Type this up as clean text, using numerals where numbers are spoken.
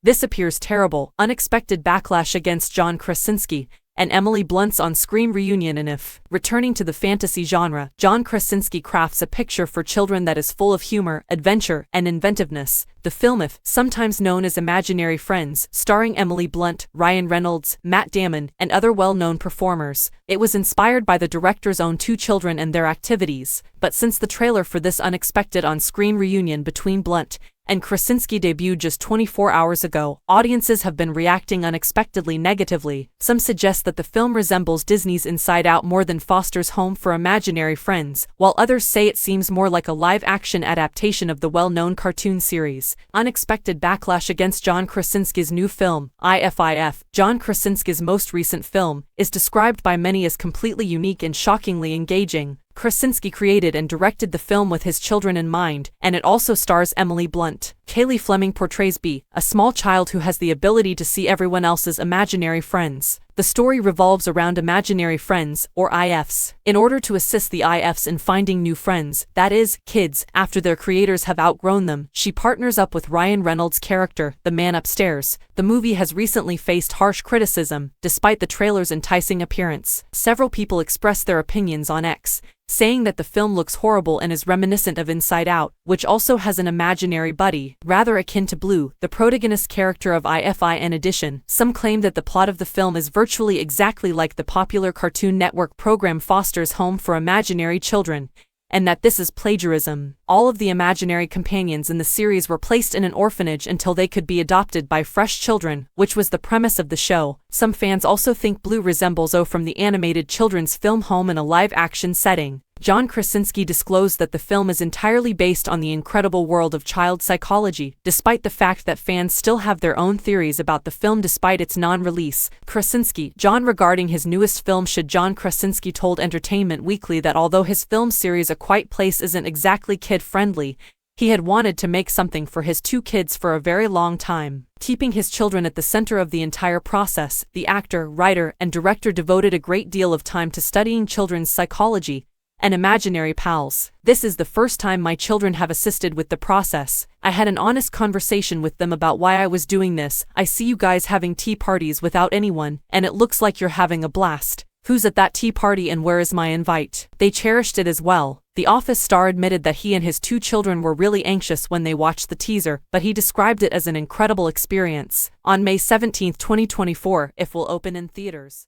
This appears terrible, unexpected backlash against John Krasinski and Emily Blunt's on-screen reunion. And if returning to the fantasy genre, John Krasinski crafts a picture for children that is full of humor, adventure, and inventiveness. The film If, sometimes known as Imaginary Friends, starring Emily Blunt, Ryan Reynolds, Matt Damon, and other well-known performers. It was inspired by the director's own two children and their activities, but since the trailer for this unexpected on-screen reunion between Blunt and Krasinski debuted just 24 hours ago, audiences have been reacting unexpectedly negatively. Some suggest that the film resembles Disney's Inside Out more than Foster's Home for Imaginary Friends, while others say it seems more like a live-action adaptation of the well-known cartoon series. Unexpected backlash against John Krasinski's new film, If. John Krasinski's most recent film is described by many as completely unique and shockingly engaging. Krasinski created and directed the film with his children in mind, and it also stars Emily Blunt. Kaylee Fleming portrays Bea, a small child who has the ability to see everyone else's imaginary friends. The story revolves around imaginary friends, or IFs. In order to assist the IFs in finding new friends, that is, kids, after their creators have outgrown them, she partners up with Ryan Reynolds' character, the man upstairs. The movie has recently faced harsh criticism, despite the trailer's enticing appearance. Several people expressed their opinions on X, saying that the film looks horrible and is reminiscent of Inside Out, which also has an imaginary buddy, rather akin to Blue, the protagonist character of If. In addition, some claim that the plot of the film is virtually exactly like the popular Cartoon Network program Foster's Home for Imaginary Children, and that this is plagiarism. All of the imaginary companions in the series were placed in an orphanage until they could be adopted by fresh children, which was the premise of the show. Some fans also think Blue resembles O from the animated children's film Home in a live-action setting. John Krasinski disclosed that the film is entirely based on the incredible world of child psychology, despite the fact that fans still have their own theories about the film despite its non-release. John regarding his newest film John Krasinski told Entertainment Weekly that although his film series A Quiet Place isn't exactly kid-friendly, he had wanted to make something for his two kids for a very long time. Keeping his children at the center of the entire process, the actor, writer, and director devoted a great deal of time to studying children's psychology and imaginary pals. This is the first time my children have assisted with the process. I had an honest conversation with them about why I was doing this. I see you guys having tea parties without anyone, and it looks like you're having a blast. Who's at that tea party and where is my invite? They cherished it as well. The Office star admitted that he and his two children were really anxious when they watched the teaser, but he described it as an incredible experience. On May 17, 2024, If will open in theaters.